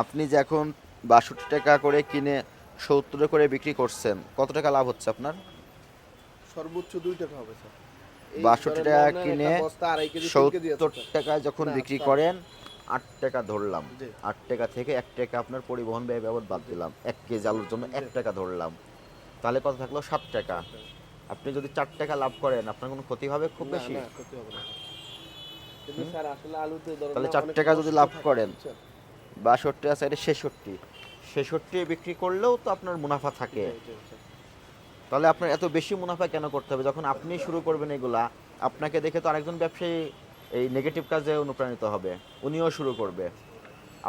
আপনি যে এখন 62 টাকা করে কিনে 70 করে বিক্রি করছেন, কত টাকা লাভ হচ্ছে আপনার? সর্বোচ্চ 2 টাকা হবে স্যার। এই 62 ধরেন টাকা নেন কিনে একটা বস্তা 2.5 কেজি 3 কেজি আছে 70 স্যার। টাকায় যখন না বিক্রি স্যার, করেন, 8 টাকা ধরলাম, জি 8 টাকা থেকে 1 টাকা আপনার পরিবহন ব্যয় বাবদ বাদ জি দিলাম, 1 কেজি আলুর জন্য জি 1 টাকা ধরলাম, তাহলে কত থাকলো? 7 টাকা। 7 টাকা। আপনি যদি 4 টাকা লাভ করেন, আপনার কোনো ক্ষতি হবে খুব না বেশি? না ক্ষতি হবে না স্যার। কিন্তু হুম? স্যার আসলে আলুতে ধরেন তাহলে না 4 অনেক টাকা যদি কষ্ট লাভ থাকে করেন, বুঝছেন? 62 আছে, এটা 66, 66 বিক্রি করলেও তো আপনার মুনাফা থাকে। জি জি জি। তাহলে আপনার এত বেশি মুনাফা কেন করতে হবে? যখন আপনি শুরু করবেন এগুলা, আপনাকে দেখে তো আরেকজন ব্যবসায়ী এই নেগেটিভ কাজে অনুপ্রাণিত হবে, উনিও শুরু করবে।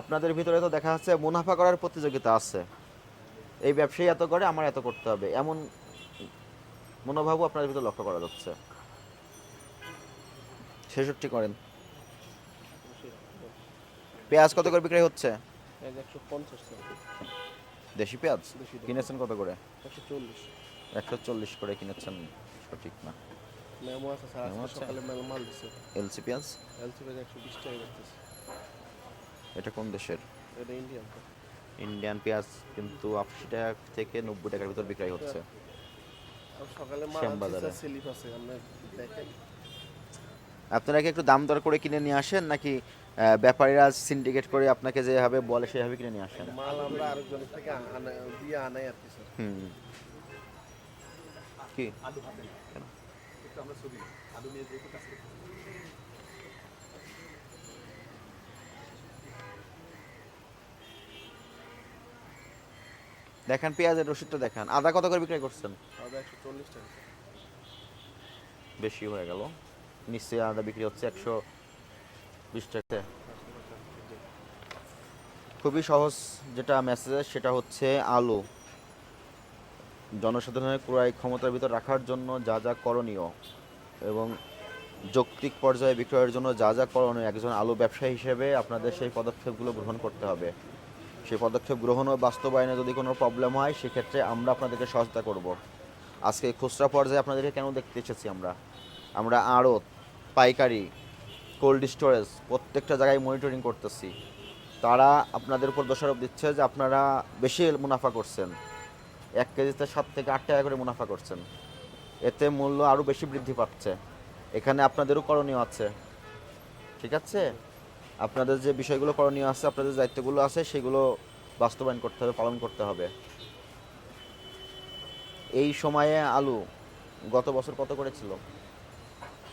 আপনাদের ভিতরে তো দেখা যাচ্ছে মুনাফা করার প্রতিযোগিতা আছে, এই ব্যবসায়ী এত করে, আমার এত করতে হবে, এমন মনোভাবও আপনাদের ভিতরে লক্ষ্য করা যাচ্ছে। 66 করেন। পেঁয়াজ কত করে বিক্রি হচ্ছে? পেঁয়াজ 150 স্যার। দেশি পেঁয়াজ দেশি দেশি কিনেছেন কত করে? 140। 140 করে কিনেছেন, সঠিক না। মেমো আছে স্যার, কেমন আজকে আছে সকালে মাল দিছে। এলসি পেঁয়াজ? এলসি পেঁয়াজ 120 টাকা বেচতেছে। এটা কোন দেশের? এটা ইন্ডিয়ান স্যার। ইন্ডিয়ান পেঁয়াজ কিন্তু 80 টাকা থেকে 90 টাকার ভিতর বিক্রয় হচ্ছে আর সকালে মাল আনছি শ্যামবাজারে। স্যার, স্লিপ আছে আমরা দেখেন। আপনারা কি একটু দাম দর করে কিনে নিয়ে আসেন, নাকি ব্যাপারীরা সিন্ডিকেট করে আপনাকে যেভাবে বলে সেভাবে কিনে নিয়ে আসেন? মাল আমরা আরেকজনের থেকে দিয়ে আনাই আর কি স্যার। হুম। কি কেন? দেখান পেঁয়াজের রসিদটা দেখান। আদা কত করে বিক্রয় করছেন? আদা 140 টাকা স্যার। বেশি হয়ে গেল। নিশ্চয়ই আদা বিক্রি হচ্ছে 120 টাকা। জি খুবই সহজ যেটা মেসেজ, সেটা হচ্ছে আলু জনসাধারণের ক্রয় ক্ষমতার ভিতর রাখার জন্য যা যা করণীয় এবং যৌক্তিক পর্যায়ে বিক্রয়ের জন্য যা যা করণীয়, একজন আলু ব্যবসায়ী হিসেবে আপনাদের সেই পদক্ষেপগুলো গ্রহণ করতে হবে। সেই পদক্ষেপ গ্রহণ ও বাস্তবায়নে যদি কোনো প্রবলেম হয়, সেক্ষেত্রে আমরা আপনাদেরকে সহায়তা করব। আজকে খুচরা পর্যায়ে আপনাদেরকে কেন দেখতে এসেছি আমরা? আমরা আড়ত, পাইকারি, কোল্ড স্টোরেজ প্রত্যেকটা জায়গায় মনিটরিং করতেছি। তারা আপনাদের উপর দোষারোপ দিচ্ছে যে আপনারা বেশি মুনাফা করছেন, 1 কেজিতে 7 থেকে 8 টাকা করে মুনাফা করছেন, এতে মূল্য আরও বেশি বৃদ্ধি পাচ্ছে। এখানে আপনাদেরও করণীয় আছে, ঠিক আছে? জি আপনাদের যে বিষয়গুলো করণীয় আছে, আপনাদের দায়িত্বগুলো আছে, সেগুলো বাস্তবায়ন করতে হবে, পালন করতে হবে। এই সময়ে আলু গত বছর কত করে ছিল?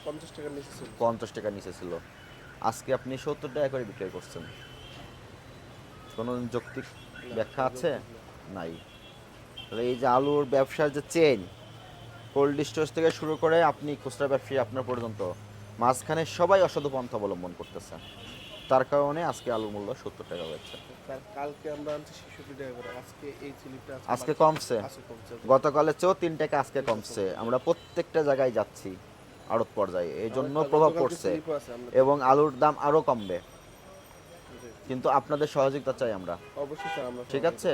50 টাকার নিচে ছিল স্যার। 50 টাকার নিচে ছিল। আজকে আপনি 70 টাকা করে বিক্রয় করছেন। কোনো যৌক্তিক না ব্যাখ্যা কোনো আছে? যৌক্তিক না। নাই। তাহলে এই যে আলুর ব্যবসার যে চেইন, কোল্ড স্টোরেজ থেকে শুরু করে আপনি খুচরা ব্যবসায়ী আপনার পর্যন্ত, মাঝখানে সবাই অসাধু পন্থা অবলম্বন করতেছে। তার কারণে আজকে আলুর মূল্য 70 টাকা হয়েছে। স্যার কালকে আমরা আনছি 66 টাকা করে, আজকে এই স্লিপটা আজকে কমছে, আছে কমছে। গতকালের চেয়েও 3 টাকা আজকে কমছে। আমরা প্রত্যেকটা জায়গায় যাচ্ছি আড়ত পর্যায়ে, এই জন্য প্রভাব গতকালকে পড়ছে স্লিপও আছে আমরা এবং দেখেছি। আলুর দাম আরও কমবে। জি কিন্তু আপনাদের সহযোগিতা চাই আমরা, অবশ্যই স্যার আমরা ঠিক সহযোগিতা আছে?